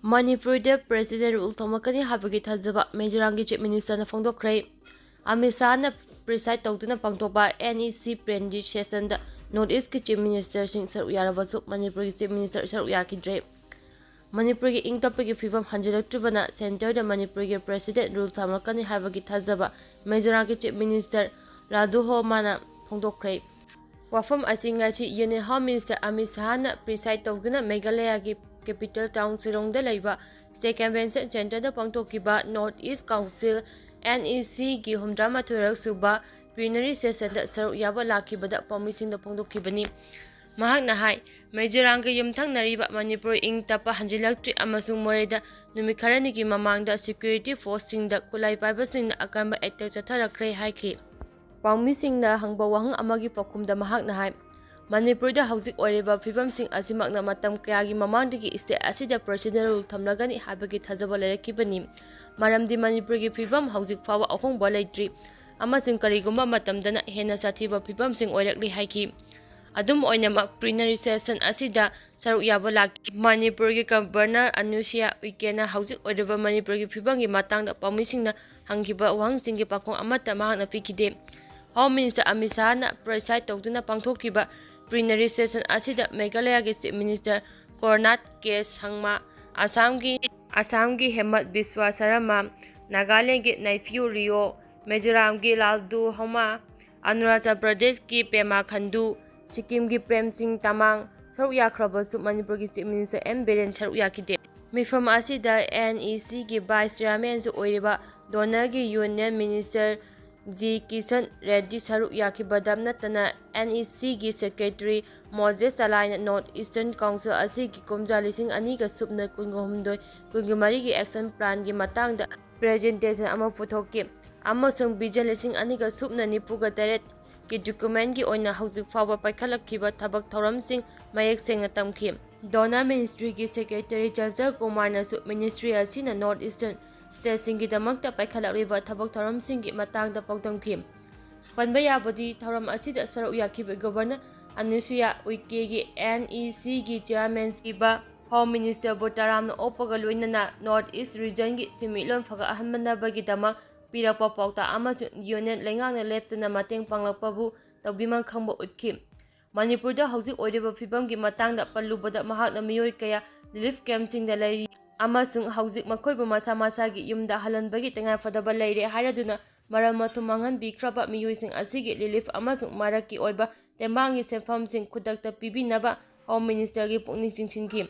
Manipurda President rule thomakani haibagi thajaba Mizoramgi Chief Minister Phongdokhre. Amit Shahna preside tawduna pangthokpa NEC plenary session da North East Chief Minister sing saruk yarabasu Manipur Chief Minister saruk yakidre. Manipur ki ingtapagi fivam hanjilaktribana center da Manipur ki President rule thomakani haibagi thajaba Mizoramgi Chief Minister Laduho mana Phongdokhre. Wafam asingasi Union Home Minister Amit Shahna preside tawduna Meghalaya ki Capital Town Shillongda laiba State Convention Center da pangthokiba North East Council NEC gi humdramathurok suba plenary session da saruk yaba lakibada pamising da phongdokhibani. Mahakna hai Mizoram ga yumthangnariba Manipur ing tapa hanjilaktri amasung moreda numit kharani gi mamangda security force sing da kulai paiba sing na akamba attack chatharakre haiki. Pamising na hangba wahang amagi pakhumda mahakna hai Manipur da hauzik oireba fibam sing asimakna matam kayagi mamangdagi state asida president rule thamlagani haibagi thajaba lerakibani. Maramdi Manipur gi fibam hauzik fawa ahongba leitri amasing karigumba matamdana hena sathiba fibam sing oirakli haiki. Adum oinamak plenary session asida saruk yaba laki Manipur gi governor Anusia Uikena hauzik oireba Manipur gi fibam gi matangda pamisingna hangkiba wahangsing gi pakong amata mahakna pikide. Home Minister Amit Shahna preside tawduna pangthokiba plenary session asida Meghalaya gi Chief Minister Kornat K Sangma, Assam gi Hemat Biswa Sarama, Nagaland gi Naiphiu Rio, Mizoram gi Laldu Homa, Arunachal Pradesh gi Pema Khandu, Sikkim gi Prem Singh Tamang, saruk yakrabasu Manipur gi Chief Minister M Biren saruk yakide. Mifam asida NEC gi Vice Chairman su oiriba Donor gi Union Minister G. Kishan Reddy saruk yakibadam natana NEC gi Secretary Moses Alaina North Eastern Council asigi kumja lising aniga subna kungahumdoi kungimari gi action plan gi matangda presentation ama puthoki amasung vision lising aniga subna nipuga teret ki document gi oina hauzik fawa paikhalakhiba thabak thoramsing mayek senga tamki. Donor Ministry gi Secretary Jajal Kumar nasu Ministry asina North Eastern Statesingi damakta paikhalakriba thabak thoramsingi matangda pawdamki. Panba yabadi thoram asida saruk yakiba Governor Anusuya Uike gi NEC gi Chairman siba Home Minister Botaramna opaga loinana North East Region gi similon phaga ahanmanabagi damak pirakpa pawta amasu Union lengangna leptana mateng panglakpabu tawbimang khangba utki. Manipurda hauzik oiriba fibam gi matangda pallubada mahakna miyoi kaya relief camp singda lei amasung hauzik makhoibu masa masagi yumda halanbagi tengai fadaba leire hairaduna maral mathum manghanbikraba miyoising asigi relief amasung maraki oiba tembangi senfamsing khudakta pibinaba Home Minister gi pukning chingsinki.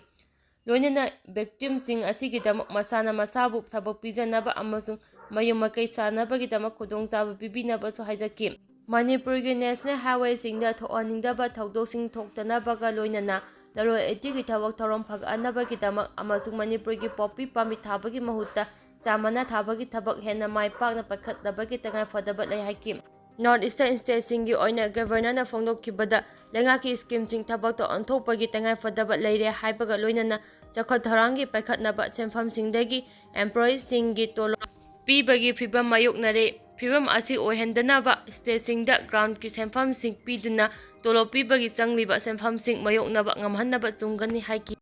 Loinana victim sing asigi damak masana masabu thabak pijanaba amasung mayum makai sanabagi damak khudongchaba pibinaba so haijaki. Manipur gi National Highway singda thoaningdaba thawdoksing thoktanabaga loinana Laro etigi thabak thorom phaganabagi damak amasung Manipur gi poppy pami thabagi mahutta chamana thabagi thabak hena mai pakna pakhatnabagi tangai fadaba lei haiki. North Eastern State singi oina governor na phongdokhibada lengaki scheme sing thabak to onthokpagi tangai fadaba leire haibaga loinana chakhot tharangi paikhatnaba senfam singdagi employees singi tolo pibagi fibam mayoknare. Fibam asi ohendanaba state singda ground ki senfam sing piduna tolo pibagi changliba senfam sing mayoknaba ngamhannaba chungani haiki.